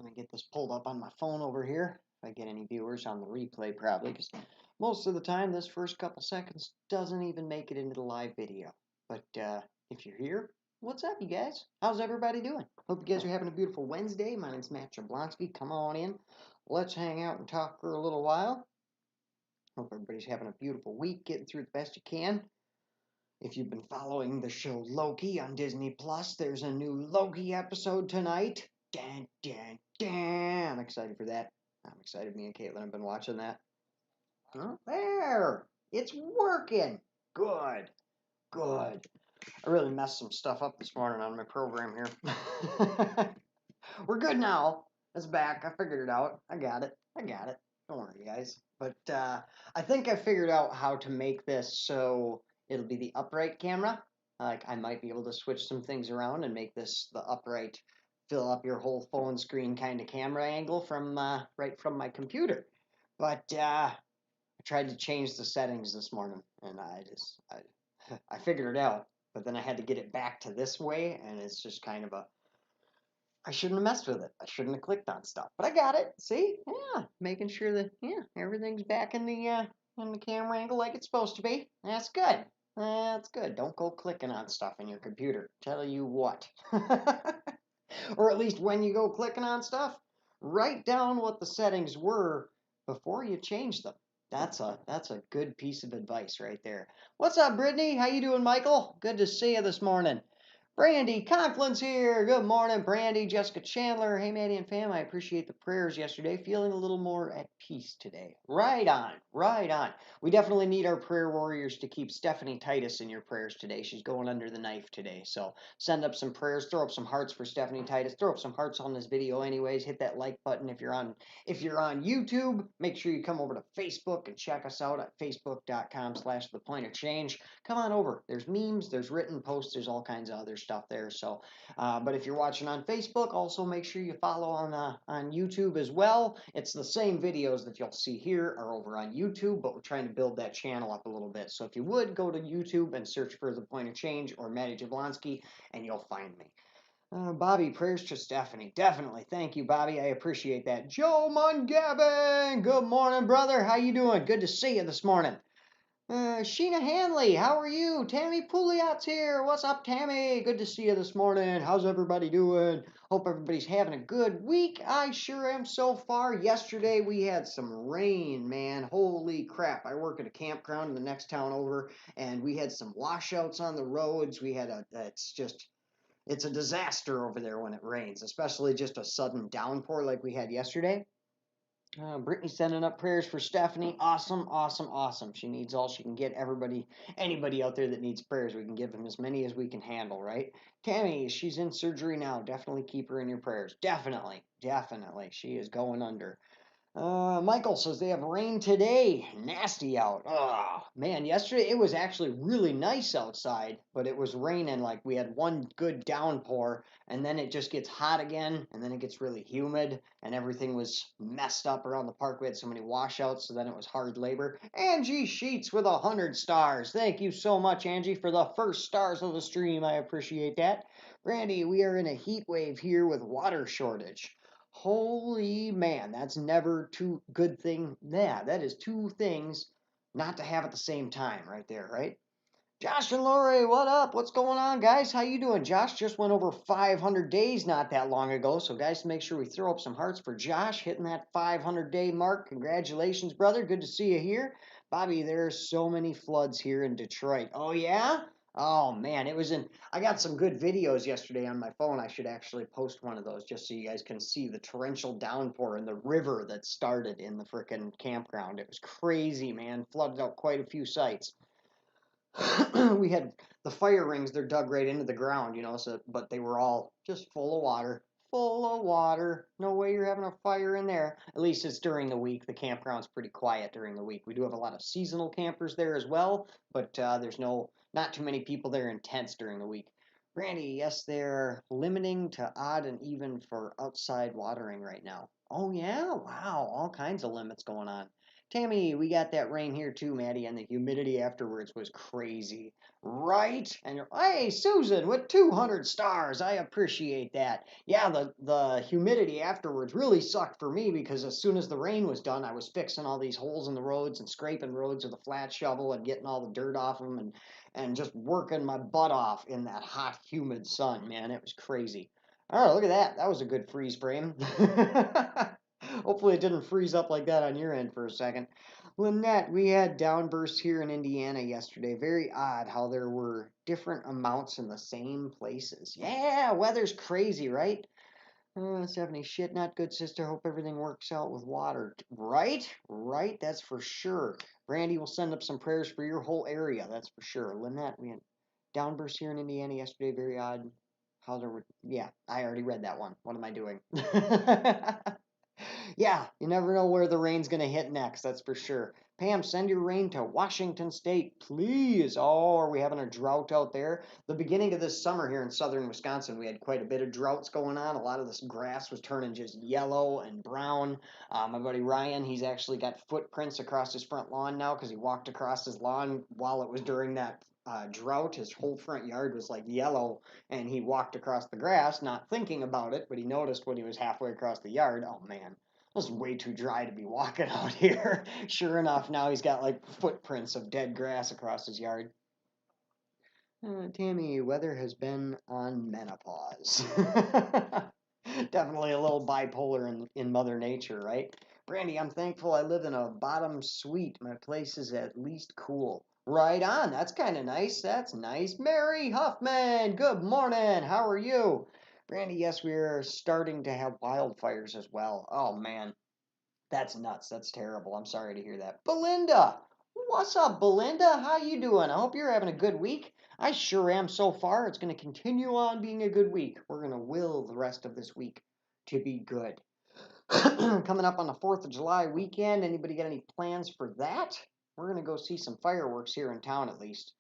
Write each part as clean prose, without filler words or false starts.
Let me get this pulled up on my phone over here. If I get any viewers on the replay, probably, because most of the time this first couple seconds doesn't even make it into the live video. But if you're here, what's up, you guys? How's everybody doing? Hope you guys are having a beautiful Wednesday. My name's Matt Jablonski. Come on in. Let's hang out and talk for a little while. Hope everybody's having a beautiful week, getting through the best you can. If you've been following the show Loki on Disney Plus, there's a new Loki episode tonight. Dun, dun, dun. I'm excited for that. I'm excited. Me and Caitlin have been watching that. Oh, there. It's working. Good. Good. I really messed some stuff up this morning on my program here. We're good now. It's back. I figured it out. I got it. Don't worry, guys. But I think I figured out how to make this so it'll be the upright camera. Like I might be able to switch some things around and make this the upright, fill up your whole phone screen kind of camera angle from right from my computer. But I tried to change the settings this morning, and I figured it out. But then I had to get it back to this way, and it's just kind of a I shouldn't have messed with it. I shouldn't have clicked on stuff. But I got it. See? Yeah. Making sure that everything's back in the camera angle like it's supposed to be. That's good. That's good. Don't go clicking on stuff in your computer. Tell you what. Or at least when you go clicking on stuff, write down what the settings were before you change them. That's a good piece of advice right there. What's up, Brittany? How you doing, Michael? Good to see you this morning. Brandy Conklin's here. Good morning, Brandy. Jessica Chandler. Hey, Maddie and fam. I appreciate the prayers yesterday. Feeling a little more at peace today. Right on. Right on. We definitely need our prayer warriors to keep Stephanie Titus in your prayers today. She's going under the knife today. So send up some prayers. Throw up some hearts for Stephanie Titus. Throw up some hearts on this video anyways. Hit that like button if you're on YouTube. Make sure you come over to Facebook and check us out at facebook.com/thepointofchange. Come on over. There's memes, there's written posts, there's all kinds of other stuff there. So, but if you're watching on Facebook, also make sure you follow on YouTube as well. It's the same videos that you'll see here are over on YouTube, but we're trying to build that channel up a little bit. So if you would go to YouTube and search for The Point of Change or Maddie Jablonski, and you'll find me. Bobby, prayers to Stephanie. Definitely. Thank you, Bobby. I appreciate that. Joe Mungavin. Good morning, brother. How you doing? Good to see you this morning. Sheena Hanley, how are you? Tammy Pouliot's here. What's up, Tammy? Good to see you this morning. How's everybody doing? Hope everybody's having a good week. I sure am so far. Yesterday we had some rain, man. Holy crap. I work at a campground in the next town over, and we had some washouts on the roads. It's a disaster over there when it rains, especially just a sudden downpour like we had yesterday. Brittany sending up prayers for Stephanie. Awesome, awesome, awesome. She needs all she can get. Anybody out there that needs prayers, we can give them as many as we can handle, right? Tammy, she's in surgery now. Definitely keep her in your prayers. Definitely, definitely. She is going under. Michael says they have rain today. Nasty out. Oh, man, yesterday it was actually really nice outside, but it was raining. Like we had one good downpour, and then it just gets hot again, and then it gets really humid, and everything was messed up around the park. We had so many washouts, so then it was hard labor. Angie Sheets with 100 stars. Thank you so much, Angie, for the first stars of the stream. I appreciate that. Brandy, we are in a heat wave here with water shortage. Holy man, that's never two good thing. Yeah, that is two things not to have at the same time right there, right? Josh and Lori, what up? What's going on, guys? How you doing? Josh just went over 500 days not that long ago. So, guys, make sure we throw up some hearts for Josh hitting that 500-day mark. Congratulations, brother. Good to see you here. Bobby, there's so many floods here in Detroit. Oh, yeah? Oh, man, I got some good videos yesterday on my phone. I should actually post one of those just so you guys can see the torrential downpour and the river that started in the frickin' campground. It was crazy, man. Flooded out quite a few sites. We had the fire rings, they're dug right into the ground, but they were all just full of water. Full of water. No way you're having a fire in there. At least it's during the week. The campground's pretty quiet during the week. We do have a lot of seasonal campers there as well, but there's not too many people there in tents during the week. Randy, yes, they're limiting to odd and even for outside watering right now. Oh, yeah? Wow. All kinds of limits going on. Tammy, we got that rain here too, Maddie, and the humidity afterwards was crazy. Right? And hey, Susan, with 200 stars, I appreciate that. Yeah, the humidity afterwards really sucked for me because as soon as the rain was done, I was fixing all these holes in the roads and scraping roads with a flat shovel and getting all the dirt off them and just working my butt off in that hot, humid sun, man. It was crazy. Oh, look at that. That was a good freeze frame. Hopefully it didn't freeze up like that on your end for a second. Lynette, we had downbursts here in Indiana yesterday. Very odd how there were different amounts in the same places. Yeah, weather's crazy, right? Stephanie, shit, not good, sister. Hope everything works out with water. Right? Right, that's for sure. Brandy will send up some prayers for your whole area, that's for sure. Lynette, we had downbursts here in Indiana yesterday. Very odd how there were. Yeah, I already read that one. What am I doing? Yeah, you never know where the rain's going to hit next, that's for sure. Pam, send your rain to Washington State, please. Oh, are we having a drought out there? The beginning of this summer here in southern Wisconsin, we had quite a bit of droughts going on. A lot of this grass was turning just yellow and brown. My buddy Ryan, he's actually got footprints across his front lawn now because he walked across his lawn while it was during that drought. His whole front yard was like yellow, and he walked across the grass, not thinking about it, but he noticed when he was halfway across the yard, oh man, it was way too dry to be walking out here. Sure enough, now he's got like footprints of dead grass across his yard. Tammy, weather has been on menopause. Definitely a little bipolar in Mother Nature, right? Brandy, I'm thankful I live in a bottom suite. My place is at least cool. Right on. That's kind of nice. That's nice. Mary Huffman, good morning. How are you? Brandy, yes, we're starting to have wildfires as well. Oh, man. That's nuts. That's terrible. I'm sorry to hear that. Belinda, what's up, Belinda? How you doing? I hope you're having a good week. I sure am so far. It's going to continue on being a good week. We're going to will the rest of this week to be good. Coming up on the 4th of July weekend. Anybody got any plans for that? We're going to go see some fireworks here in town at least.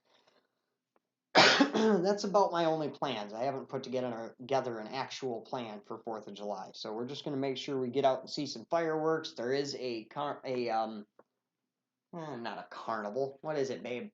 That's about my only plans. I haven't put together an actual plan for 4th of July. So we're just going to make sure we get out and see some fireworks. There is not a carnival. What is it, babe?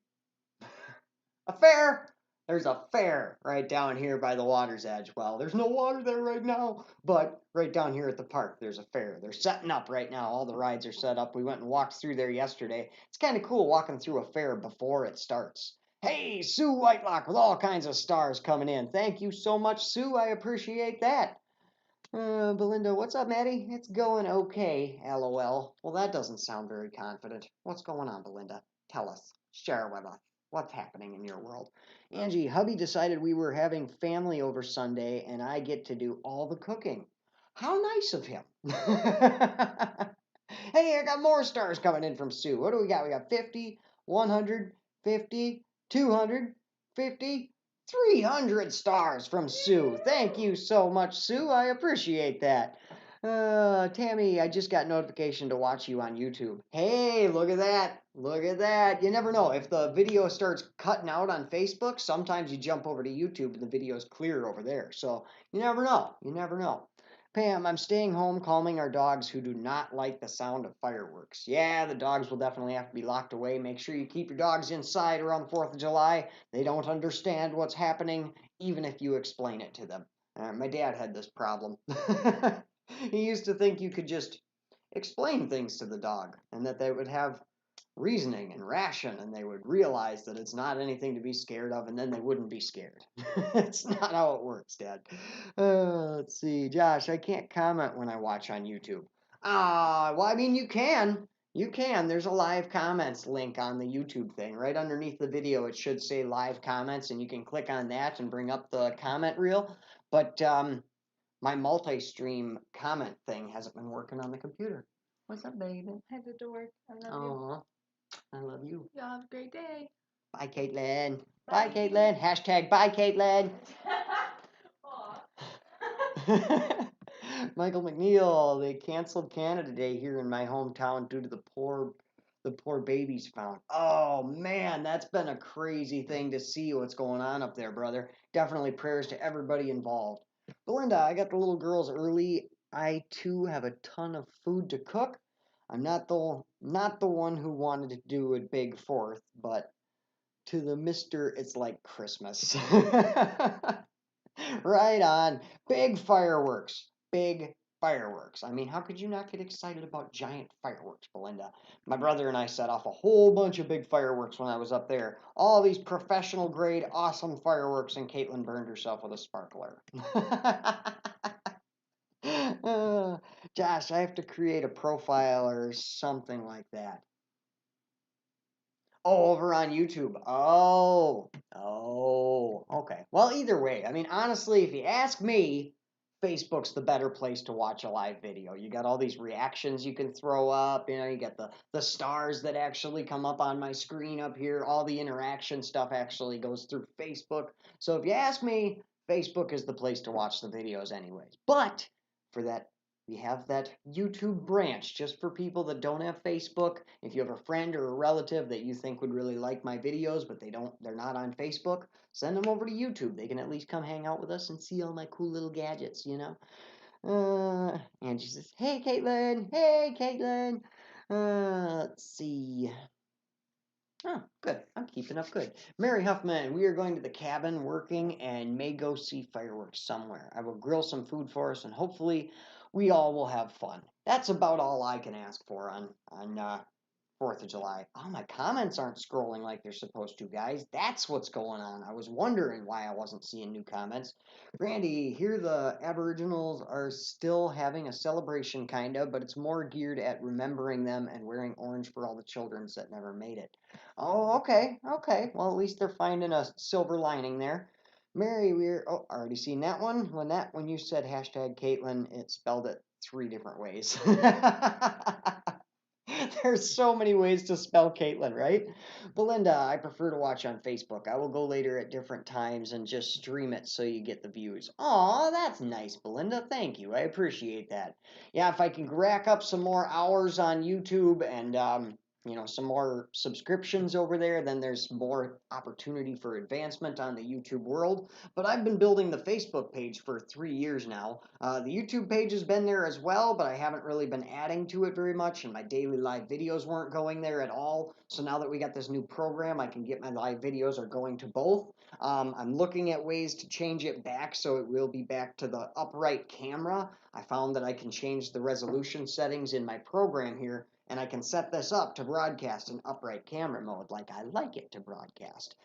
A fair. There's a fair right down here by the water's edge. Well, there's no water there right now, but right down here at the park, there's a fair. They're setting up right now. All the rides are set up. We went and walked through there yesterday. It's kind of cool walking through a fair before it starts. Hey, Sue Whitelock with all kinds of stars coming in. Thank you so much, Sue. I appreciate that. Belinda, what's up, Maddie? It's going okay, LOL. Well, that doesn't sound very confident. What's going on, Belinda? Tell us. Share with us. What's happening in your world? Angie, hubby decided we were having family over Sunday and I get to do all the cooking. How nice of him. Hey, I got more stars coming in from Sue. What do we got? We got 50, 100, 50, 200, 50, 300 stars from Sue. Thank you so much, Sue. I appreciate that. Tammy, I just got notification to watch you on YouTube. Hey, look at that. Look at that. You never know. If the video starts cutting out on Facebook, sometimes you jump over to YouTube and the video's clear over there. So you never know. You never know. Pam, I'm staying home calming our dogs who do not like the sound of fireworks. Yeah, the dogs will definitely have to be locked away. Make sure you keep your dogs inside around the 4th of July. They don't understand what's happening, even if you explain it to them. My dad had this problem. He used to think you could just explain things to the dog and that they would have reasoning and ration and they would realize that it's not anything to be scared of and then they wouldn't be scared. It's not how it works, Dad. Let's see. Josh, I can't comment when I watch on YouTube. Well, I mean, you can. You can. There's a live comments link on the YouTube thing. Right underneath the video, it should say live comments, and you can click on that and bring up the comment reel. But my multi-stream comment thing hasn't been working on the computer. What's up, baby? Headed to work. I love you. I love you. Y'all have a great day. Bye, Caitlin. Bye, Caitlin. Hashtag bye, Caitlin. Michael McNeil, they canceled Canada Day here in my hometown due to the poor babies found. Oh man, that's been a crazy thing to see what's going on up there, brother. Definitely prayers to everybody involved. Belinda, I got the little girls early. I too have a ton of food to cook. I'm not the one who wanted to do a big 4th, but to the Mr. It's like Christmas. Right on. Big fireworks. Big fireworks. I mean, how could you not get excited about giant fireworks, Belinda? My brother and I set off a whole bunch of big fireworks when I was up there. All these professional grade, awesome fireworks, and Caitlin burned herself with a sparkler. Uh, Josh, I have to create a profile or something like that. Oh, over on YouTube. Oh, okay. Well, either way, I mean, honestly, if you ask me, Facebook's the better place to watch a live video. You got all these reactions you can throw up, you know, you got the stars that actually come up on my screen up here. All the interaction stuff actually goes through Facebook. So if you ask me, Facebook is the place to watch the videos anyways. But for that we have that YouTube branch just for people that don't have Facebook. If you have a friend or a relative that you think would really like my videos, but they're not on Facebook, send them over to YouTube. They can at least come hang out with us and see all my cool little gadgets, you know. Angie says, "Hey, Caitlin. Hey, Caitlin. Let's see. Oh, good. I'm keeping up good. Mary Huffman, we are going to the cabin working and may go see fireworks somewhere. I will grill some food for us and hopefully we all will have fun. That's about all I can ask for on 4th of July. Oh, my comments aren't scrolling like they're supposed to, guys. That's what's going on. I was wondering why I wasn't seeing new comments. Randy, here the Aboriginals are still having a celebration, kind of, but it's more geared at remembering them and wearing orange for all the children that never made it. Oh, okay, okay. Well, at least they're finding a silver lining there. Mary, already seen that one. Lynette, when you said hashtag Caitlin, it spelled it 3 different ways. There's so many ways to spell Caitlin, right? Belinda, I prefer to watch on Facebook. I will go later at different times and just stream it so you get the views. Aw, that's nice, Belinda. Thank you. I appreciate that. Yeah, if I can rack up some more hours on YouTube and some more subscriptions over there, then there's more opportunity for advancement on the YouTube world. But I've been building the Facebook page for 3 years now. The YouTube page has been there as well, but I haven't really been adding to it very much, and my daily live videos weren't going there at all. So now that we got this new program, I can get my live videos are going to both. I'm looking at ways to change it back so it will be back to the upright camera. I found that I can change the resolution settings in my program here, and I can set this up to broadcast in upright camera mode like I like it to broadcast.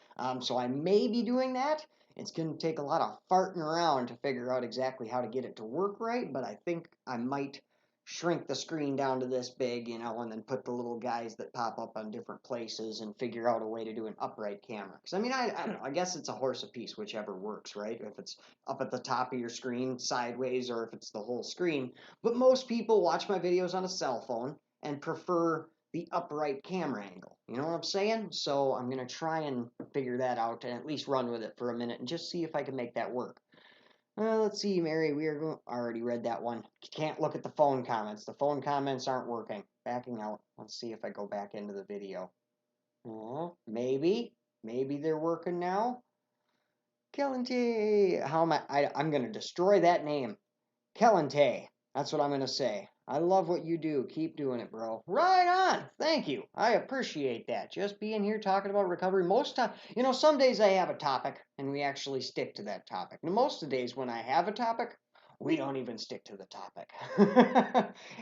So I may be doing that. It's going to take a lot of farting around to figure out exactly how to get it to work right, but I think I might shrink the screen down to this big, and then put the little guys that pop up on different places and figure out a way to do an upright camera. Because, I mean, I don't know. I guess it's a horse apiece, whichever works, right? If it's up at the top of your screen sideways or if it's the whole screen. But most people watch my videos on a cell phone and prefer the upright camera angle. You know what I'm saying? So I'm going to try and figure that out and at least run with it for a minute and just see if I can make that work. Let's see, Mary, I already read that one. Can't look at the phone comments. The phone comments aren't working. Backing out. Let's see if I go back into the video. Maybe. Maybe they're working now. Kellente. How am I'm going to destroy that name. Kellente. That's what I'm going to say. I love what you do. Keep doing it, bro. Right on. Thank you. I appreciate that. Just being here talking about recovery. Most time, some days I have a topic and we actually stick to that topic. And most of the days when I have a topic, we don't even stick to the topic.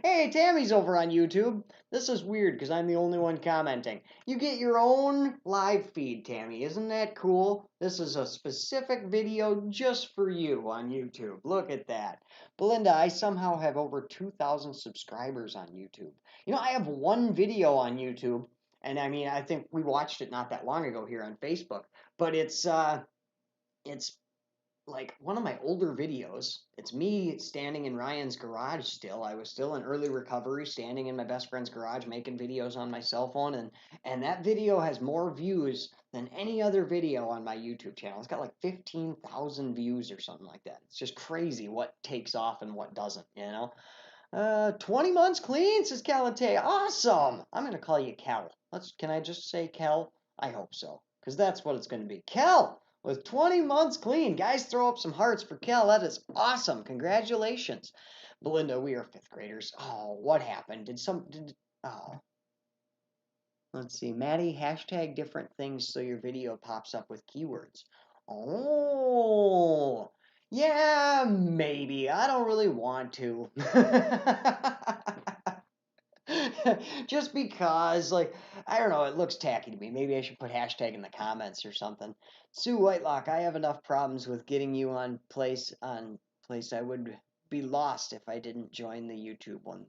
Hey, Tammy's over on YouTube. This is weird because I'm the only one commenting. You get your own live feed, Tammy. Isn't that cool? This is a specific video just for you on YouTube. Look at that. Belinda, I somehow have over 2,000 subscribers on YouTube. I have one video on YouTube, and I mean, I think we watched it not that long ago here on Facebook, but it's like one of my older videos. It's me standing in Ryan's garage still. I was still in early recovery, standing in my best friend's garage, making videos on my cell phone, and that video has more views than any other video on my YouTube channel. It's got like 15,000 views or something like that. It's just crazy what takes off and what doesn't, 20 months clean, says Calate. Awesome. I'm going to call you Cal. Can I just say Cal? I hope so, because that's what it's going to be. Cal! With 20 months clean. Guys, throw up some hearts for Kel. That is awesome. Congratulations. Belinda, we are fifth graders. Oh, what happened? Oh, let's see. Maddie, hashtag different things so your video pops up with keywords. Oh, yeah, maybe. I don't really want to. Just because, like, I don't know, it looks tacky to me. Maybe I should put hashtag in the comments or something. Sue Whitelock, I have enough problems with getting you on place. I would be lost if I didn't join the YouTube one.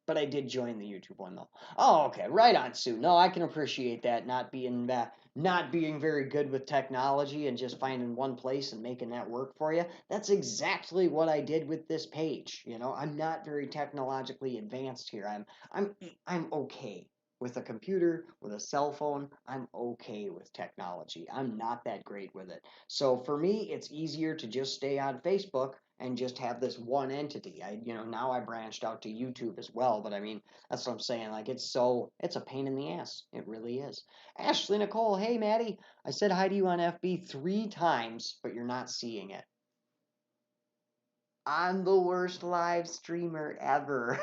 But I did join the YouTube one though. Oh, okay, right on, Sue. No, I can appreciate that not being very good with technology and just finding one place and making that work for you. That's exactly what I did with this page. You know, I'm not very technologically advanced here. I'm okay with a computer, with a cell phone. I'm okay with technology. I'm not that great with it. So for me, it's easier to just stay on Facebook and just have this one entity. Now I branched out to YouTube as well, but I mean, that's what I'm saying. Like, it's a pain in the ass. It really is. Ashley Nicole, hey Maddie, I said hi to you on FB 3 times, but you're not seeing it. I'm the worst live streamer ever.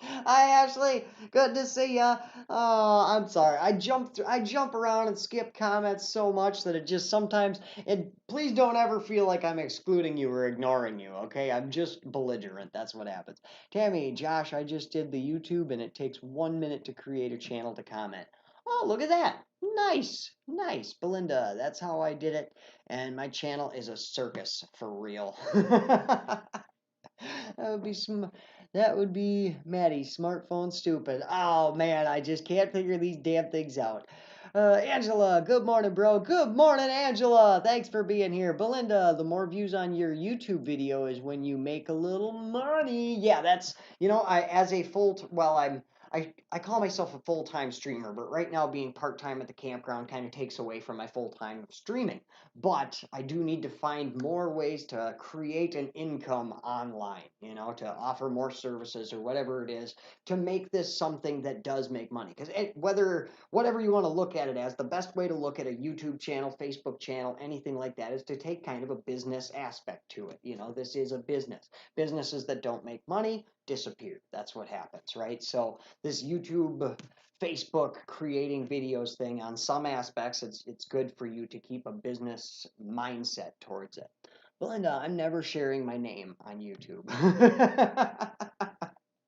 Hi Ashley, good to see ya. Oh, I'm sorry. I jump around and skip comments so much that it just sometimes it please don't ever feel like I'm excluding you or ignoring you, okay? I'm just belligerent. That's what happens. Tammy, Josh, I just did the YouTube and it takes 1 minute to create a channel to comment. Oh, look at that. Nice. Nice. Belinda, that's how I did it. And my channel is a circus for real. That would be that would be Maddie, smartphone stupid. Oh man, I just can't figure these damn things out. Angela, good morning, bro. Good morning, Angela. Thanks for being here. Belinda, the more views on your YouTube video is when you make a little money. Yeah, that's I as a well, I call myself a full-time streamer, but right now being part-time at the campground kind of takes away from my full-time streaming. But I do need to find more ways to create an income online, to offer more services or whatever it is to make this something that does make money. Because whatever you want to look at it as, the best way to look at a YouTube channel, Facebook channel, anything like that is to take kind of a business aspect to it. This is a business. Businesses that don't make money disappear. That's what happens, right? So this YouTube Facebook creating videos thing, on some aspects it's good for you to keep a business mindset towards it. Belinda, I'm never sharing my name on YouTube.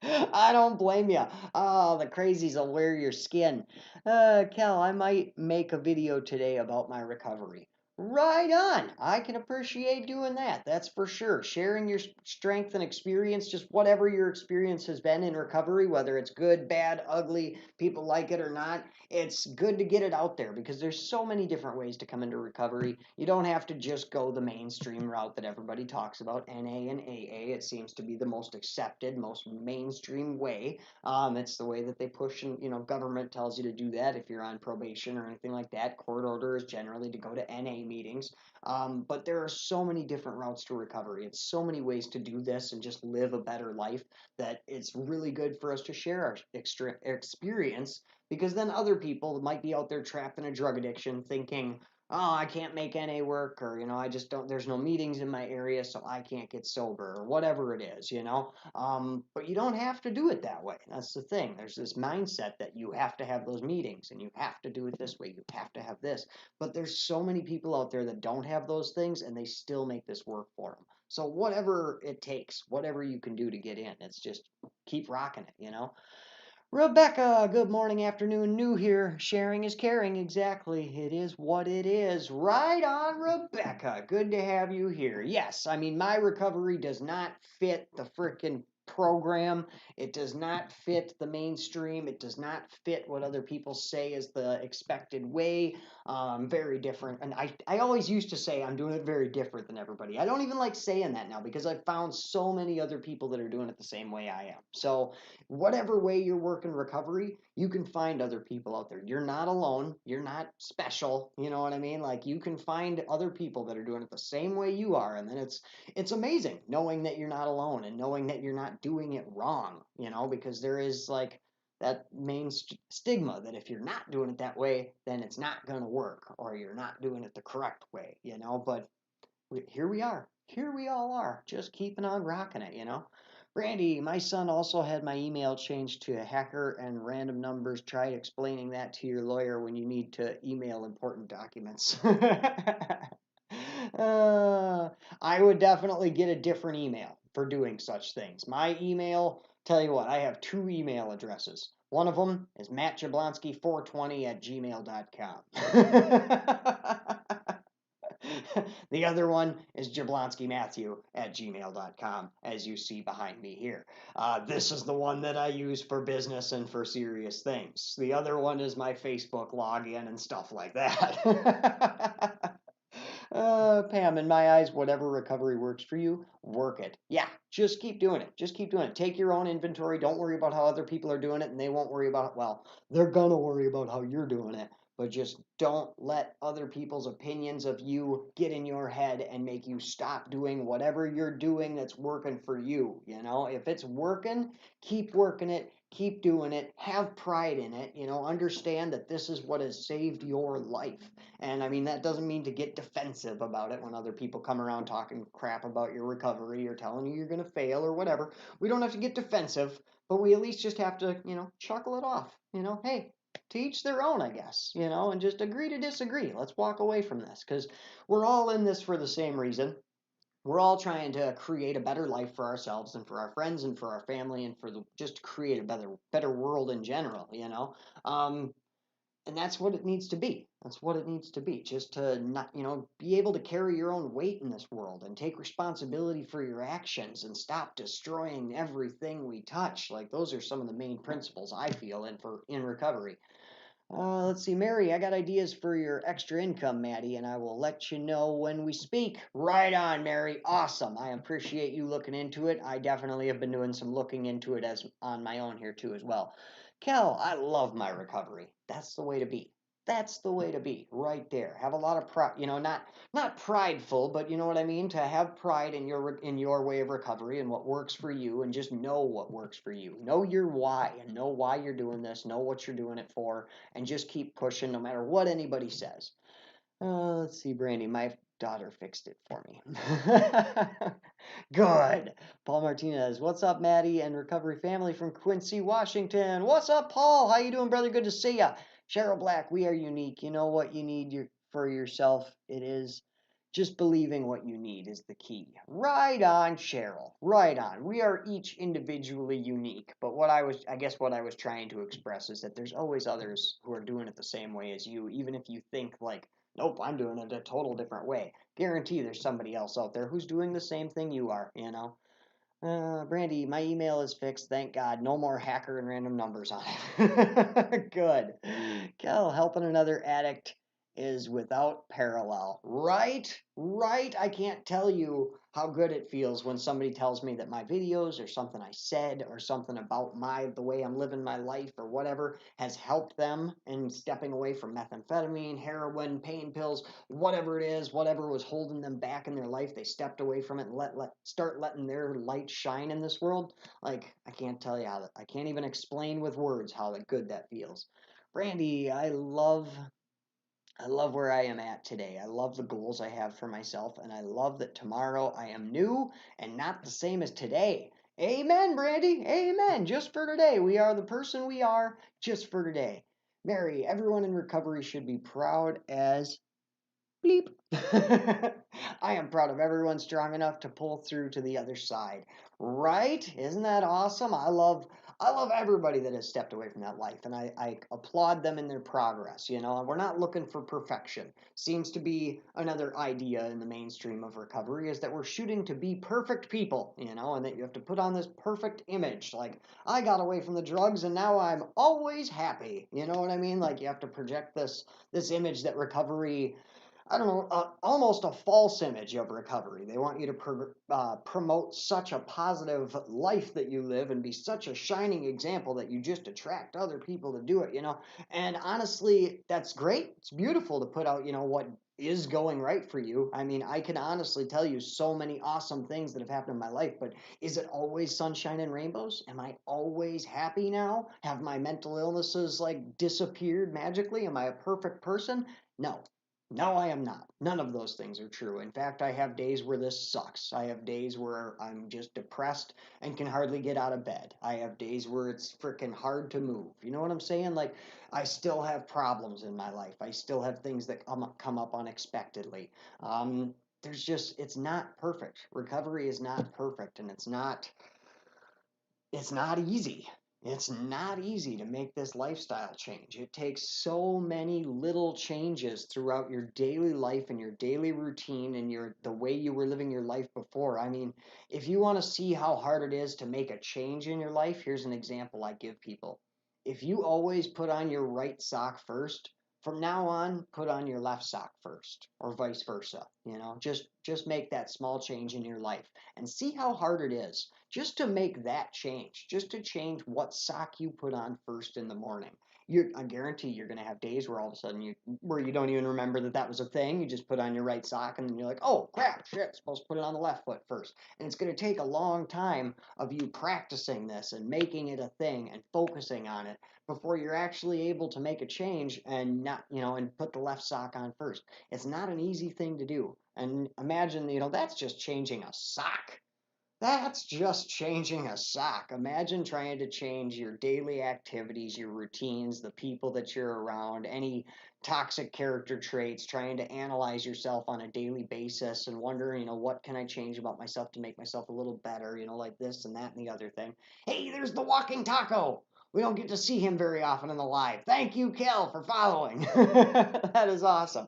I don't blame you. Oh, the crazies will wear your skin. Cal, I might make a video today about my recovery. Right on. I can appreciate doing that. That's for sure. Sharing your strength and experience, just whatever your experience has been in recovery, whether it's good, bad, ugly, people like it or not, it's good to get it out there because there's so many different ways to come into recovery. You don't have to just go the mainstream route that everybody talks about, NA and AA. It seems to be the most accepted, most mainstream way. It's the way that they push, and government tells you to do that if you're on probation or anything like that. Court order is generally to go to NA meetings. But there are so many different routes to recovery. It's so many ways to do this and just live a better life that it's really good for us to share our extra experience, because then other people might be out there trapped in a drug addiction thinking, oh, I can't make NA work, or, I just don't, there's no meetings in my area, so I can't get sober, or whatever it is. But you don't have to do it that way. That's the thing. There's this mindset that you have to have those meetings and you have to do it this way. You have to have this. But there's so many people out there that don't have those things and they still make this work for them. So whatever it takes, whatever you can do to get in, it's just keep rocking it. Rebecca, good morning, afternoon, new here. Sharing is caring, exactly. It is what it is. Right on, Rebecca. Good to have you here. Yes, I mean, my recovery does not fit the frickin' program. It does not fit the mainstream. It does not fit what other people say is the expected way. Very different. And I always used to say I'm doing it very different than everybody. I don't even like saying that now because I've found so many other people that are doing it the same way I am. So whatever way you're working recovery, you can find other people out there. You're not alone. You're not special. You know what I mean? Like, you can find other people that are doing it the same way you are. And then it's amazing knowing that you're not alone and knowing that you're not doing it wrong, because there is like that main stigma that if you're not doing it that way, then it's not going to work, or you're not doing it the correct way, but here we are. here we all are, just keeping on rocking it, you know. Randy, my son also had my email changed to a hacker and random numbers. Try explaining that to your lawyer when you need to email important documents. uh, I would definitely get a different email for doing such things. My email, tell you what, I have two email addresses. One of them is mattjablonski420@gmail.com. The other one is jablonskimatthew@gmail.com, as you see behind me here. This is the one that I use for business and for serious things. The other one is my Facebook login and stuff like that. Pam, in my eyes, whatever recovery works for you, work it. Yeah, just keep doing it. Just keep doing it. Take your own inventory. Don't worry about how other people are doing it, and they won't worry about it. Well, they're going to worry about how you're doing it, but just don't let other people's opinions of you get in your head and make you stop doing whatever you're doing that's working for you. You know, if it's working, keep working it. Keep doing it. Have pride in it. You know, understand that this is what has saved your life. And I mean, that doesn't mean to get defensive about it when other people come around talking crap about your recovery or telling you you're going to fail or whatever. We don't have to get defensive, but we at least just have to, you know, chuckle it off. You know, hey, to each their own, I guess, you know, and just agree to disagree. Let's walk away from this because we're all in this for the same reason. We're all trying to create a better life for ourselves and for our friends and for our family and for the just to create a better world in general, you know. And that's what it needs to be. That's what it needs to be. Just to not, you know, be able to carry your own weight in this world and take responsibility for your actions and stop destroying everything we touch. Like those are some of the main principles I feel in recovery. Let's see, Mary, I got ideas for your extra income, Maddie, and I will let you know when we speak. Right on, Mary. Awesome. I appreciate you looking into it. I definitely have been doing some looking into it as on my own here too as well. Kel, I love my recovery. That's the way to be. That's the way to be, right there. Have a lot of pride, you know, not prideful, but you know what I mean. To have pride in your way of recovery and what works for you, and just know what works for you. Know your why, and know why you're doing this. Know what you're doing it for, and just keep pushing no matter what anybody says. Let's see, Brandy, my daughter fixed it for me. Good. Paul Martinez, what's up, Maddie and recovery family from Quincy, Washington? What's up, Paul? How you doing, brother? Good to see ya. Cheryl Black, we are unique. You know what you need for yourself? It is just believing what you need is the key. Right on, Cheryl. Right on. We are each individually unique. But I guess what I was trying to express is that there's always others who are doing it the same way as you, even if you think like, nope, I'm doing it a total different way. Guarantee there's somebody else out there who's doing the same thing you are, you know? Brandy, my email is fixed. Thank God. No more hacker and random numbers on it. Good. Kel, helping another addict is without parallel. Right? Right? I can't tell you how good it feels when somebody tells me that my videos or something I said or something about the way I'm living my life or whatever has helped them in stepping away from methamphetamine, heroin, pain pills, whatever it is, whatever was holding them back in their life, they stepped away from it and start letting their light shine in this world. Like, I can't tell you I can't even explain with words how good that feels. Brandy, I love where I am at today. I love the goals I have for myself, and I love that tomorrow I am new and not the same as today. Amen, Brandy. Amen. Just for today. We are the person we are just for today. Mary, everyone in recovery should be proud as bleep. I am proud of everyone strong enough to pull through to the other side. Right? Isn't that awesome? I love everybody that has stepped away from that life, and I applaud them in their progress. You know, and we're not looking for perfection. Seems to be another idea in the mainstream of recovery is that we're shooting to be perfect people, you know, and that you have to put on this perfect image. Like, I got away from the drugs and now I'm always happy. You know what I mean? Like you have to project this image that recovery, I don't know, almost a false image of recovery. They want you to promote such a positive life that you live and be such a shining example that you just attract other people to do it, you know. And honestly, that's great. It's beautiful to put out, you know, what is going right for you. I mean, I can honestly tell you so many awesome things that have happened in my life, but is it always sunshine and rainbows? Am I always happy now? Have my mental illnesses like disappeared magically? Am I a perfect person? No. No, I am not. None of those things are true. In fact, I have days where this sucks. I have days where I'm just depressed and can hardly get out of bed. I have days where it's freaking hard to move. You know what I'm saying? Like, I still have problems in my life. I still have things that come up unexpectedly. There's just, it's not perfect. Recovery is not perfect, and it's not easy. It's not easy to make this lifestyle change. It takes so many little changes throughout your daily life and your daily routine and the way you were living your life before. I mean, if you want to see how hard it is to make a change in your life, here's an example I give people. If you always put on your right sock first, from now on, put on your left sock first, or vice versa. Just make that small change in your life and see how hard it is just to make that change, just to change what sock you put on first in the morning. I guarantee you're going to have days where all of a sudden where you don't even remember that was a thing. You just put on your right sock and then you're like, oh crap, shit, supposed to put it on the left foot first. And it's going to take a long time of you practicing this and making it a thing and focusing on it before you're actually able to make a change and not, and put the left sock on first. It's not an easy thing to do. And imagine, that's just changing a sock. That's just changing a sock. Imagine trying to change your daily activities, your routines, the people that you're around, any toxic character traits, trying to analyze yourself on a daily basis and wondering, what can I change about myself to make myself a little better, like this and that and the other thing. Hey, there's the walking taco. We don't get to see him very often in the live. Thank you, Kel, for following. That is awesome.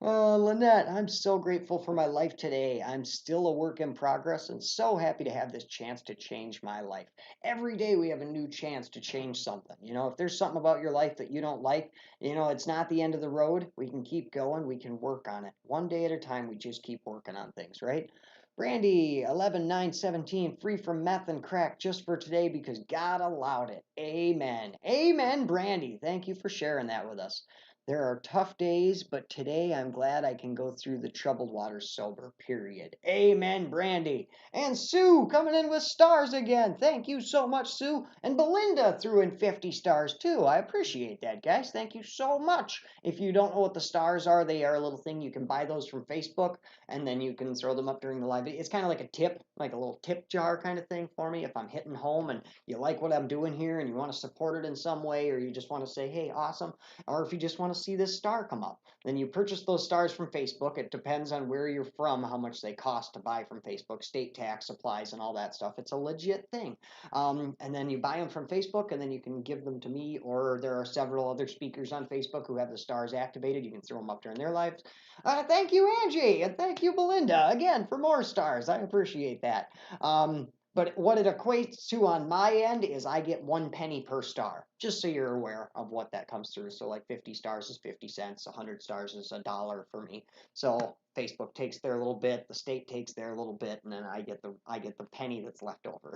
Lynette, I'm so grateful for my life today. I'm still a work in progress and so happy to have this chance to change my life. Every day we have a new chance to change something. If there's something about your life that you don't like, it's not the end of the road. We can keep going. We can work on it. One day at a time, we just keep working on things, right? Brandy, 11/9/17, free from meth and crack just for today because God allowed it. Amen. Amen, Brandy. Thank you for sharing that with us. There are tough days, but today I'm glad I can go through the troubled waters sober, period. Amen, Brandy. And Sue coming in with stars again. Thank you so much, Sue. And Belinda threw in 50 stars too. I appreciate that, guys. Thank you so much. If you don't know what the stars are, they are a little thing. You can buy those from Facebook, and then you can throw them up during the live. It's kind of like a tip, like a little tip jar kind of thing for me. If I'm hitting home and you like what I'm doing here and you want to support it in some way, or you just want to say, hey, awesome, or if you just want to see this star come up, then you purchase those stars from Facebook. It depends on where you're from, how much they cost to buy from Facebook, state tax applies and all that stuff. It's a legit thing. And then you buy them from Facebook, and then you can give them to me, or there are several other speakers on Facebook who have the stars activated. You can throw them up during their lives. Thank you, Angie, and thank you, Belinda, again for more stars. I appreciate that. But what it equates to on my end is I get 1 penny per star, just so you're aware of what that comes through. So like 50 stars is 50 cents, 100 stars is $1 for me. So Facebook takes their little bit, the state takes their little bit, and then I get the penny that's left over.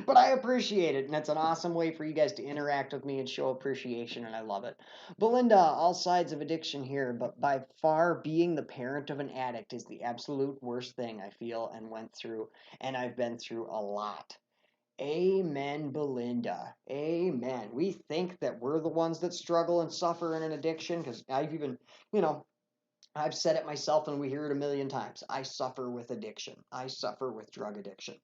But I appreciate it, and it's an awesome way for you guys to interact with me and show appreciation, and I love it. Belinda, all sides of addiction here, but by far being the parent of an addict is the absolute worst thing I feel and went through, and I've been through a lot. Amen, Belinda. Amen. We think that we're the ones that struggle and suffer in an addiction, because I've even, I've said it myself and we hear it a million times. I suffer with addiction. I suffer with drug addiction.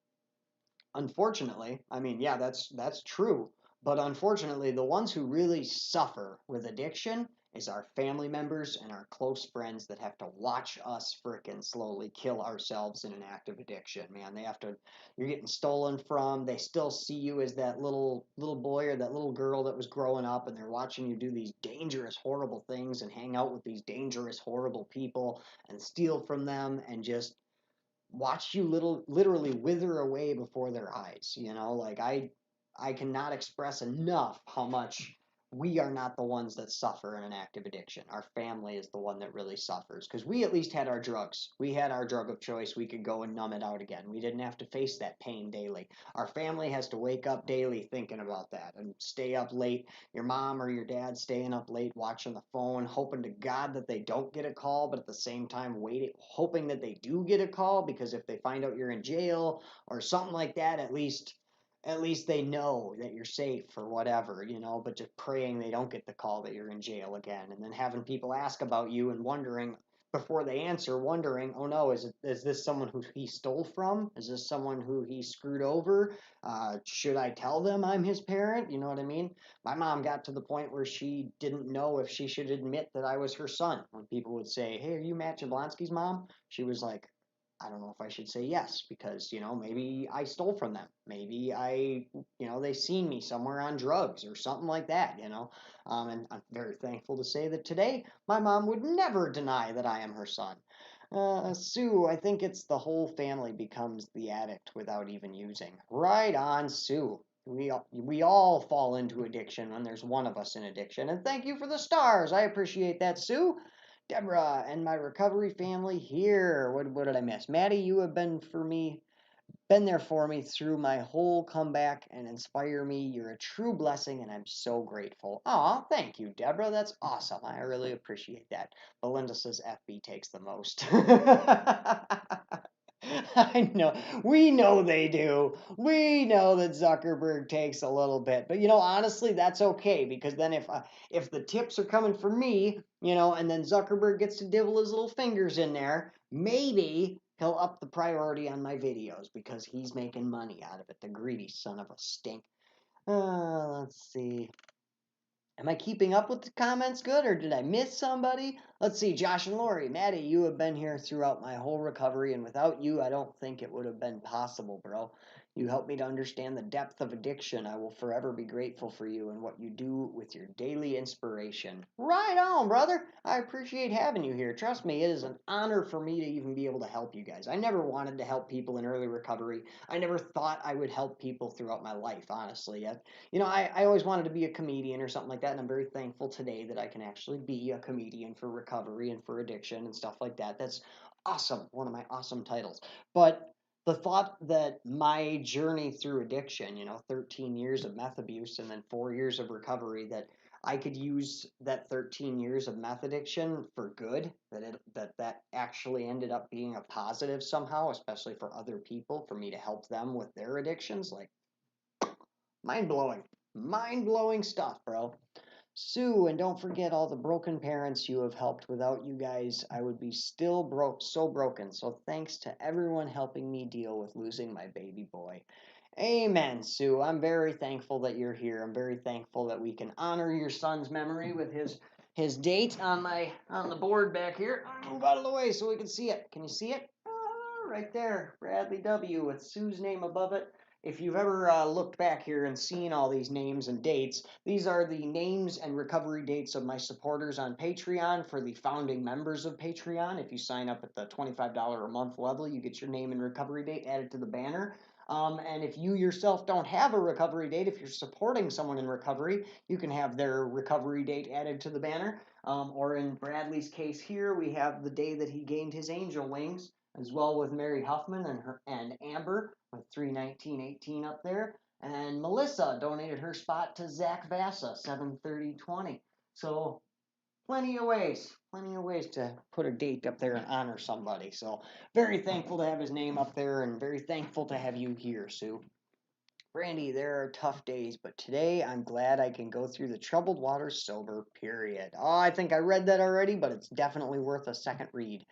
Unfortunately, I mean, yeah, that's true. But unfortunately, the ones who really suffer with addiction is our family members and our close friends that have to watch us frickin' slowly kill ourselves in an act of addiction, man. You're getting stolen from. They still see you as that little boy or that little girl that was growing up, and they're watching you do these dangerous, horrible things and hang out with these dangerous, horrible people and steal from them and just watch you literally wither away before their eyes. Like I cannot express enough how much we are not the ones that suffer in an active addiction. Our family is the one that really suffers, because we at least had our drugs. We had our drug of choice. We could go and numb it out again. We didn't have to face that pain daily. Our family has to wake up daily thinking about that and stay up late. Your mom or your dad staying up late watching the phone, hoping to God that they don't get a call, but at the same time waiting, hoping that they do get a call, because if they find out you're in jail or something like that, at least at least they know that you're safe or whatever, you know, but just praying they don't get the call that you're in jail again. And then having people ask about you and wondering before they answer, wondering, oh no, is this someone who he stole from? Is this someone who he screwed over? Should I tell them I'm his parent? You know what I mean? My mom got to the point where she didn't know if she should admit that I was her son. When people would say, hey, are you Matt Jablonski's mom? She was like, I don't know if I should say yes because, you know, maybe I stole from them. Maybe they seen me somewhere on drugs or something like that, you know. And I'm very thankful to say that today my mom would never deny that I am her son. Sue, I think it's the whole family becomes the addict without even using. Right on, Sue. We all fall into addiction when there's one of us in addiction. And thank you for the stars. I appreciate that, Sue. Deborah and my recovery family here. What did I miss? Maddie, you have been there for me through my whole comeback and inspire me. You're a true blessing, and I'm so grateful. Aw, thank you, Deborah. That's awesome. I really appreciate that. Belinda says FB takes the most. I know. We know they do. We know that Zuckerberg takes a little bit. But honestly, that's okay because then if the tips are coming from me, and then Zuckerberg gets to dibble his little fingers in there, maybe he'll up the priority on my videos because he's making money out of it. The greedy son of a stink. Let's see. Am I keeping up with the comments good, or did I miss somebody? Let's see, Josh and Lori. Maddie, you have been here throughout my whole recovery, and without you, I don't think it would have been possible, bro. You helped me to understand the depth of addiction. I will forever be grateful for you and what you do with your daily inspiration. Right on, brother. I appreciate having you here. Trust me, it is an honor for me to even be able to help you guys. I never wanted to help people in early recovery. I never thought I would help people throughout my life, honestly. I always wanted to be a comedian or something like that, and I'm very thankful today that I can actually be a comedian for recovery and for addiction and stuff like that. That's awesome. One of my awesome titles. But the thought that my journey through addiction, 13 years of meth abuse and then 4 years of recovery, that I could use that 13 years of meth addiction for good, that actually ended up being a positive somehow, especially for other people, for me to help them with their addictions, like mind blowing. Mind blowing stuff, bro. Sue, and don't forget all the broken parents you have helped. Without you guys, I would be still so broken. So thanks to everyone helping me deal with losing my baby boy. Amen, Sue. I'm very thankful that you're here. I'm very thankful that we can honor your son's memory with his date on the board back here. Move out of the way so we can see it. Can you see it? Right there, Bradley W. with Sue's name above it. If you've ever looked back here and seen all these names and dates, these are the names and recovery dates of my supporters on Patreon for the founding members of Patreon. If you sign up at the $25 a month level, you get your name and recovery date added to the banner. And if you yourself don't have a recovery date, if you're supporting someone in recovery, you can have their recovery date added to the banner. Or in Bradley's case here, we have the day that he gained his angel wings, as well with Mary Huffman and Amber with 31918 up there. And Melissa donated her spot to Zach Vassa, 73020. So plenty of ways to put a date up there and honor somebody. So very thankful to have his name up there and very thankful to have you here, Sue. Brandy, there are tough days, but today I'm glad I can go through the troubled waters sober, period. Oh, I think I read that already, but it's definitely worth a second read.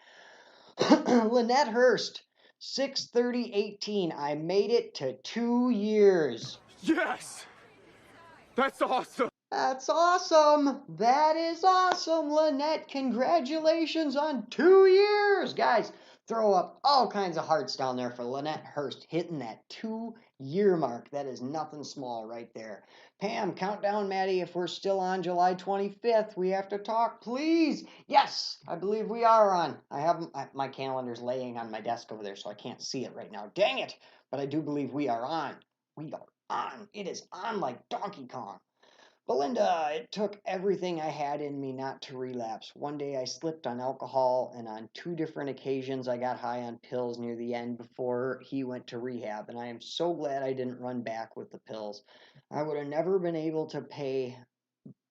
Lynette Hurst, 6/30/18. I made it to 2 years. Yes! That's awesome! That's awesome. That is awesome, Lynette. Congratulations on 2 years. Guys, throw up all kinds of hearts down there for Lynette Hurst hitting that 2-year mark. That is nothing small right there. Pam, count down, Maddie. If we're still on July 25th, we have to talk, please. Yes, I believe we are on. My calendar's laying on my desk over there, so I can't see it right now. Dang it. But I do believe we are on. We are on. It is on like Donkey Kong. Belinda, it took everything I had in me not to relapse. One day I slipped on alcohol, and on 2 different occasions I got high on pills near the end before he went to rehab, and I am so glad I didn't run back with the pills. I would have never been able to pay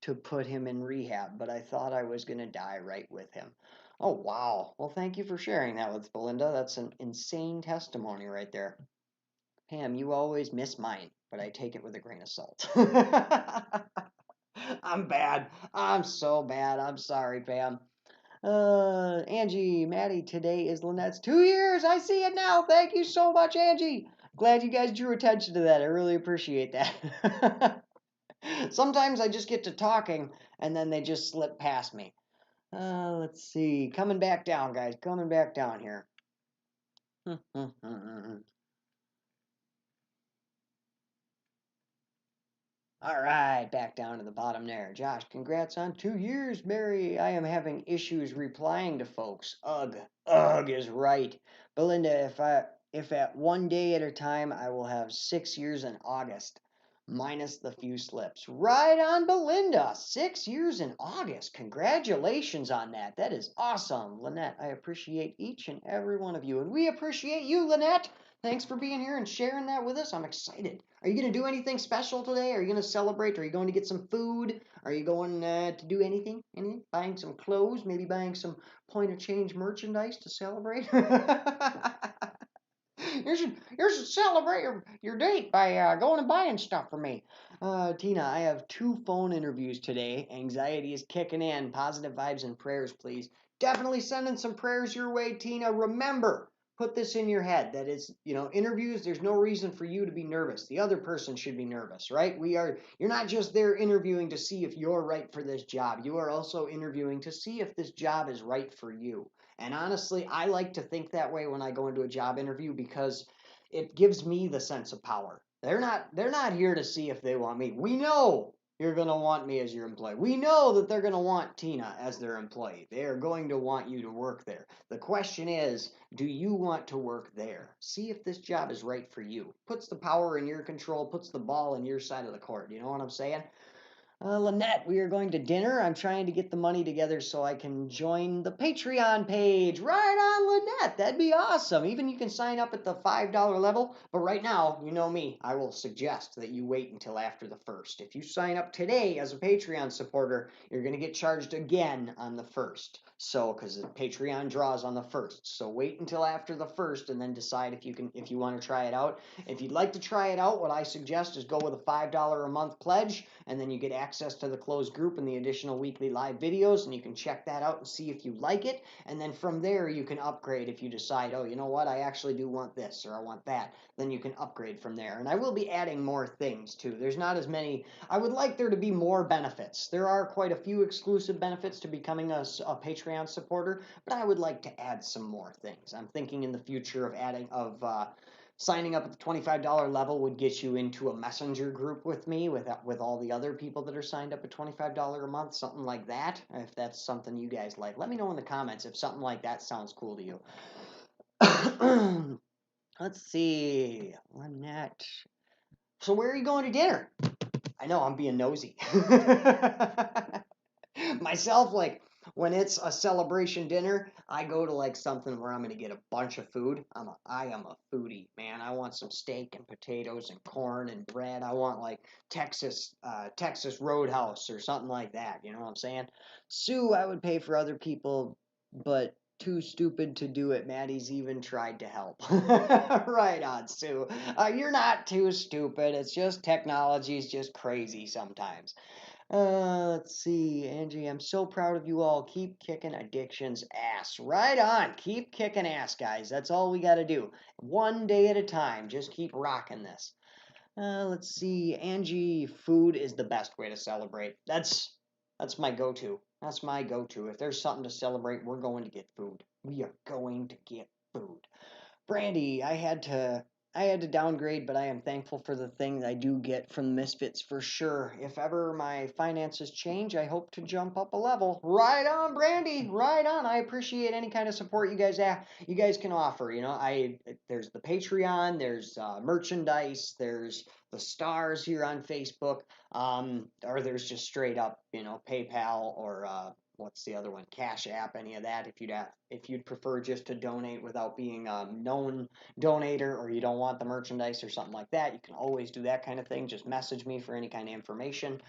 to put him in rehab, but I thought I was going to die right with him. Oh, wow. Well, thank you for sharing that with Belinda. That's an insane testimony right there. Pam, you always miss mine, but I take it with a grain of salt. I'm bad. I'm so bad. I'm sorry, Pam. Angie, Maddie, today is Lynette's 2 years. I see it now. Thank you so much, Angie. Glad you guys drew attention to that. I really appreciate that. Sometimes I just get to talking and then they just slip past me. Let's see. Coming back down, guys. Coming back down here. All right, back down to the bottom there. Josh, congrats on 2 years, Mary. I am having issues replying to folks. Ugh, ugh is right. Belinda, if at one day at a time, I will have 6 years in August, minus the few slips. Right on, Belinda. 6 years in August. Congratulations on that. That is awesome, Lynette. I appreciate each and every one of you, and we appreciate you, Lynette. Thanks for being here and sharing that with us. I'm excited. Are you going to do anything special today? Are you going to celebrate? Are you going to get some food? Are you going to do anything? Anything? Buying some clothes? Maybe buying some point of change merchandise to celebrate? You should celebrate your date by going and buying stuff for me. Tina, I have 2 phone interviews today. Anxiety is kicking in. Positive vibes and prayers, please. Definitely sending some prayers your way, Tina. Remember, put this in your head that it's, interviews, there's no reason for you to be nervous. The other person should be nervous, right? You're not just there interviewing to see if you're right for this job. You are also interviewing to see if this job is right for you. And honestly, I like to think that way when I go into a job interview because it gives me the sense of power. They're not here to see if they want me. We know you're going to want me as your employee. We know that they're going to want Tina as their employee. They are going to want you to work there. The question is, do you want to work there? See if this job is right for you. Puts the power in your control, puts the ball in your side of the court. You know what I'm saying? Lynette, we are going to dinner. I'm trying to get the money together so I can join the Patreon page. Right on, Lynette. That'd be awesome. Even you can sign up at the $5 level. But right now, you know me, I will suggest that you wait until after the 1st. If you sign up today as a Patreon supporter, you're going to get charged again on the 1st. So, because the Patreon draws on the 1st. So wait until after the 1st and then decide if you want to try it out. If you'd like to try it out, what I suggest is go with a $5 a month pledge, and then you get access to the closed group and the additional weekly live videos, and you can check that out and see if you like it. And then from there, you can upgrade if you decide, oh, you know what, I actually do want this or I want that. Then you can upgrade from there. And I will be adding more things too. There's not as many. I would like there to be more benefits. There are quite a few exclusive benefits to becoming a Patreon supporter, but I would like to add some more things. I'm thinking in the future of signing up at the $25 level would get you into a messenger group with me, with all the other people that are signed up at $25 a month, something like that. If that's something you guys like, let me know in the comments if something like that sounds cool to you. Let's see, Lynette. So where are you going to dinner? I know, I'm being nosy. Myself, like, when it's a celebration dinner, I go to like something where I'm going to get a bunch of food. I am a foodie, man. I want some steak and potatoes and corn and bread. I want like Texas Roadhouse or something like that. You know what I'm saying? Sue, I would pay for other people, but too stupid to do it. Maddie's even tried to help. Right on, Sue. You're not too stupid. It's just technology's just crazy sometimes. Let's see, Angie, I'm so proud of you all. Keep kicking addiction's ass. Right on. Keep kicking ass, guys. That's all we got to do. One day at a time. Just keep rocking this. Let's see, Angie, food is the best way to celebrate. That's my go-to. That's my go-to. If there's something to celebrate, we're going to get food. We are going to get food. Brandy, I had to downgrade, but I am thankful for the things I do get from Misfits for sure. If ever my finances change, I hope to jump up a level. Right on, Brandy. Right on. I appreciate any kind of support you guys can offer. There's the Patreon, there's merchandise, there's the stars here on Facebook, or there's just straight up, PayPal or what's the other one? Cash App, any of that. If you'd prefer just to donate without being a known donator, or you don't want the merchandise or something like that, you can always do that kind of thing. Just message me for any kind of information.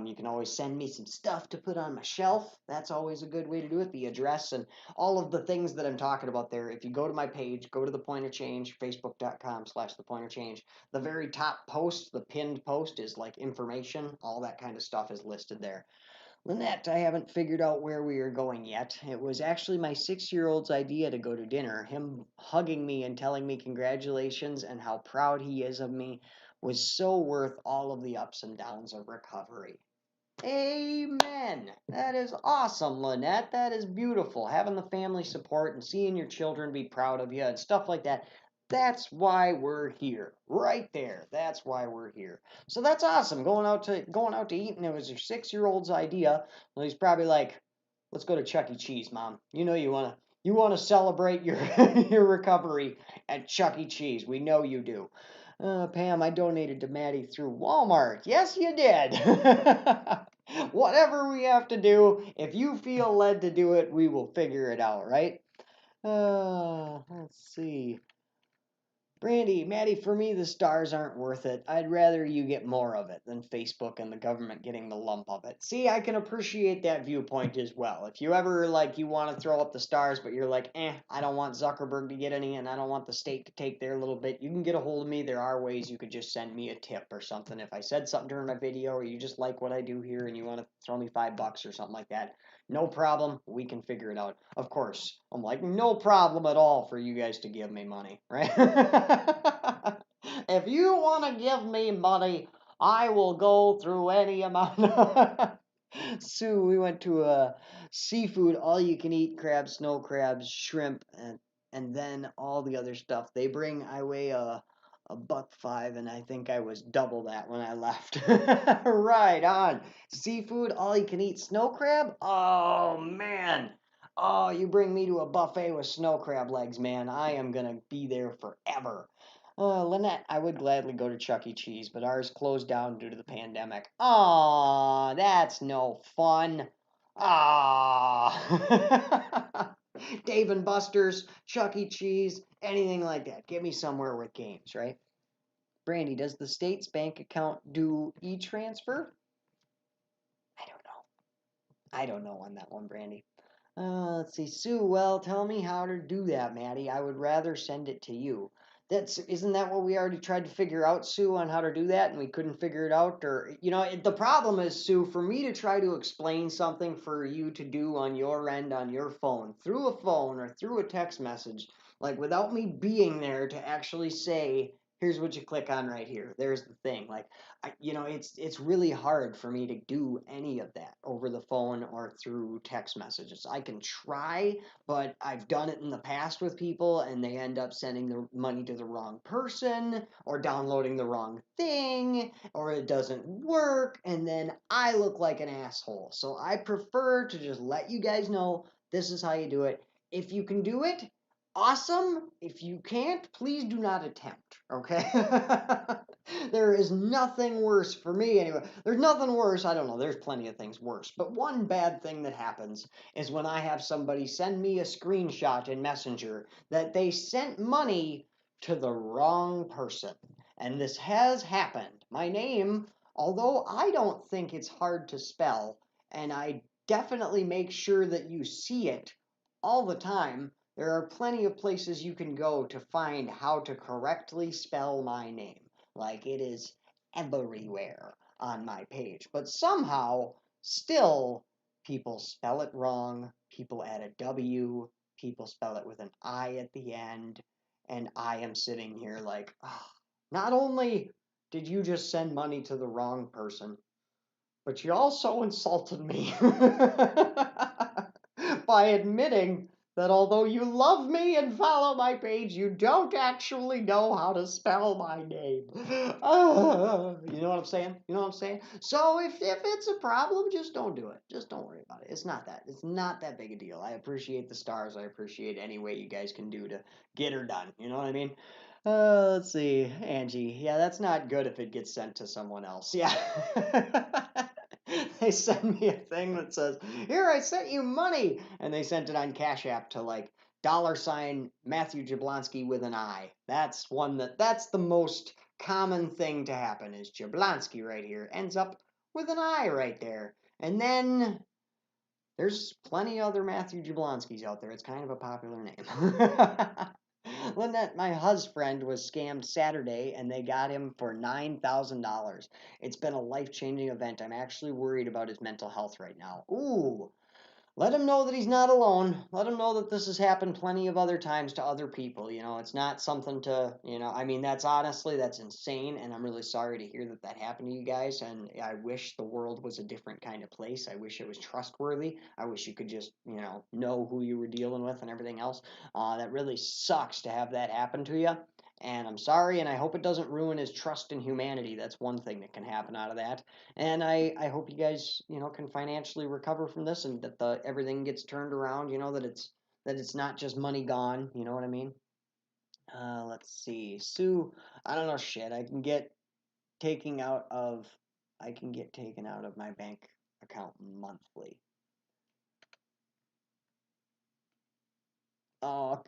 You can always send me some stuff to put on my shelf. That's always a good way to do it. The address and all of the things that I'm talking about there. If you go to my page, go to The Point of Change, facebook.com/The Point of Change. The very top post, the pinned post, is like information. All that kind of stuff is listed there. Lynette, I haven't figured out where we are going yet. It was actually my 6-year-old's idea to go to dinner. Him hugging me and telling me congratulations and how proud he is of me was so worth all of the ups and downs of recovery. Amen. That is awesome, Lynette. That is beautiful. Having the family support and seeing your children be proud of you and stuff like that. That's why we're here. Right there. That's why we're here. So that's awesome. Going out to eat, and it was your 6-year-old's idea. Well, he's probably like, let's go to Chuck E. Cheese, Mom. You know you wanna celebrate your your recovery at Chuck E. Cheese. We know you do. Pam, I donated to Maddie through Walmart. Yes, you did. Whatever we have to do, if you feel led to do it, we will figure it out, right? Let's see. Brandy, Maddie, for me, the stars aren't worth it. I'd rather you get more of it than Facebook and the government getting the lump of it. See, I can appreciate that viewpoint as well. If you ever, you want to throw up the stars, but you're like, I don't want Zuckerberg to get any, and I don't want the state to take their little bit, you can get a hold of me. There are ways you could just send me a tip or something. If I said something during my video, or you just like what I do here and you want to throw me $5 or something like that, no problem. We can figure it out. Of course, I'm like, no problem at all for you guys to give me money, right? If you want to give me money, I will go through any amount. Sue, we went to a seafood, all you can eat, crabs, snow crabs, shrimp, and then all the other stuff they bring. I weigh a $1.05, and I think I was double that when I left. Right on. Seafood, all you can eat, snow crab? Oh, man. Oh, you bring me to a buffet with snow crab legs, man. I am going to be there forever. Lynette, I would gladly go to Chuck E. Cheese, but ours closed down due to the pandemic. Aw, that's no fun. Ah. Dave and Buster's, Chuck E. Cheese, anything like that. Get me somewhere with games, right? Brandy, does the state's bank account do e-transfer? I don't know on that one, Brandy. Let's see. Sue, well, tell me how to do that, Maddie. I would rather send it to you. Isn't that what we already tried to figure out, Sue, on how to do that, and we couldn't figure it out? Or, the problem is, Sue, for me to try to explain something for you to do on your end, on your phone, through a phone or through a text message, without me being there to actually say, here's what you click on right here. There's the thing. It's really hard for me to do any of that over the phone or through text messages. I can try, but I've done it in the past with people, and they end up sending the money to the wrong person, or downloading the wrong thing, or it doesn't work, and then I look like an asshole. So I prefer to just let you guys know this is how you do it. If you can do it, awesome. If you can't, please do not attempt, okay? There is nothing worse for me anyway. There's nothing worse. I don't know. There's plenty of things worse. But one bad thing that happens is when I have somebody send me a screenshot in Messenger that they sent money to the wrong person. And this has happened. My name, although I don't think it's hard to spell, and I definitely make sure that you see it all the time, there are plenty of places you can go to find how to correctly spell my name. It is everywhere on my page. But somehow, still, people spell it wrong. People add a W. People spell it with an I at the end. And I am sitting here not only did you just send money to the wrong person, but you also insulted me by admitting that although you love me and follow my page, you don't actually know how to spell my name. You know what I'm saying? You know what I'm saying? So if it's a problem, just don't do it. Just don't worry about it. It's not that big a deal. I appreciate the stars. I appreciate any way you guys can do to get her done. You know what I mean? Let's see. Angie. Yeah, that's not good if it gets sent to someone else. Yeah. They send me a thing that says, "Here, I sent you money," and they sent it on Cash App to like $ Matthew Jablonski with an I. That's the most common thing to happen is Jablonski right here ends up with an I right there. And then there's plenty other Matthew Jablonskis out there. It's kind of a popular name. Lynette, my husband, was scammed Saturday and they got him for $9,000. It's been a life-changing event. I'm actually worried about his mental health right now. Ooh. Let him know that he's not alone. Let him know that this has happened plenty of other times to other people. You know, it's not something to, I mean, that's insane. And I'm really sorry to hear that that happened to you guys. And I wish the world was a different kind of place. I wish it was trustworthy. I wish you could just, know who you were dealing with and everything else. That really sucks to have that happen to you. And I'm sorry, and I hope it doesn't ruin his trust in humanity. That's one thing that can happen out of that. And I hope you guys, can financially recover from this and that everything gets turned around, that it's not just money gone, you know what I mean? Let's see. Sue, I don't know shit. I can get taken out of my bank account monthly. Oh,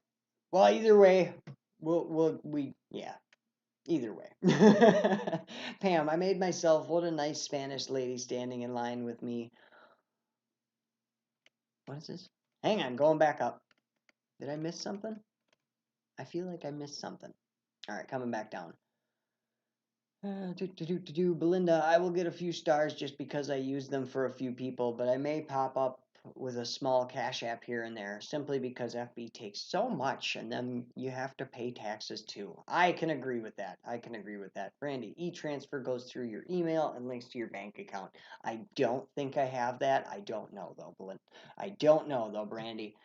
well, either way, yeah. Either way. Pam, I made myself. What a nice Spanish lady standing in line with me. What is this? Hang on, going back up. Did I miss something? I feel like I missed something. All right, coming back down. Belinda, I will get a few stars just because I use them for a few people, but I may pop up with a small Cash App here and there, simply because FB takes so much, and then you have to pay taxes too. I can agree with that. Brandy, e-transfer goes through your email and links to your bank account. I don't think I have that. I don't know though, Brandy.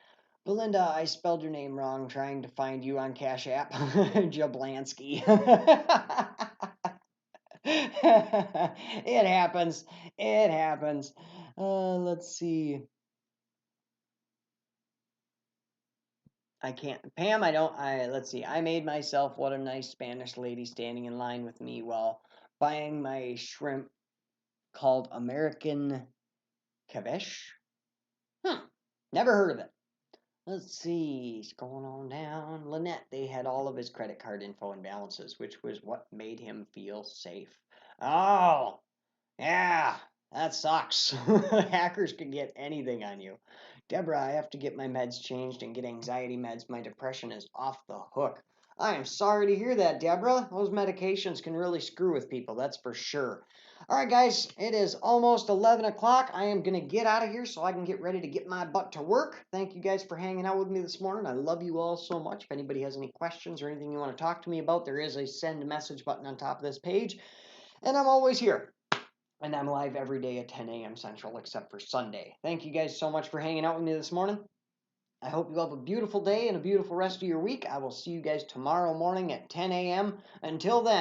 Belinda, I spelled your name wrong trying to find you on Cash App. Jablansky. It happens. It happens. Let's see. I can't. Pam, let's see. I made myself. What a nice Spanish lady standing in line with me while buying my shrimp called American Cavesh. Never heard of it. Let's see, scrolling on down. Lynette, they had all of his credit card info and balances, which was what made him feel safe. Oh, yeah, that sucks. Hackers can get anything on you. Deborah, I have to get my meds changed and get anxiety meds. My depression is off the hook. I am sorry to hear that, Deborah. Those medications can really screw with people, that's for sure. All right, guys, it is almost 11 o'clock. I am going to get out of here so I can get ready to get my butt to work. Thank you guys for hanging out with me this morning. I love you all so much. If anybody has any questions or anything you want to talk to me about, there is a send message button on top of this page. And I'm always here. And I'm live every day at 10 a.m. Central except for Sunday. Thank you guys so much for hanging out with me this morning. I hope you have a beautiful day and a beautiful rest of your week. I will see you guys tomorrow morning at 10 a.m. Until then.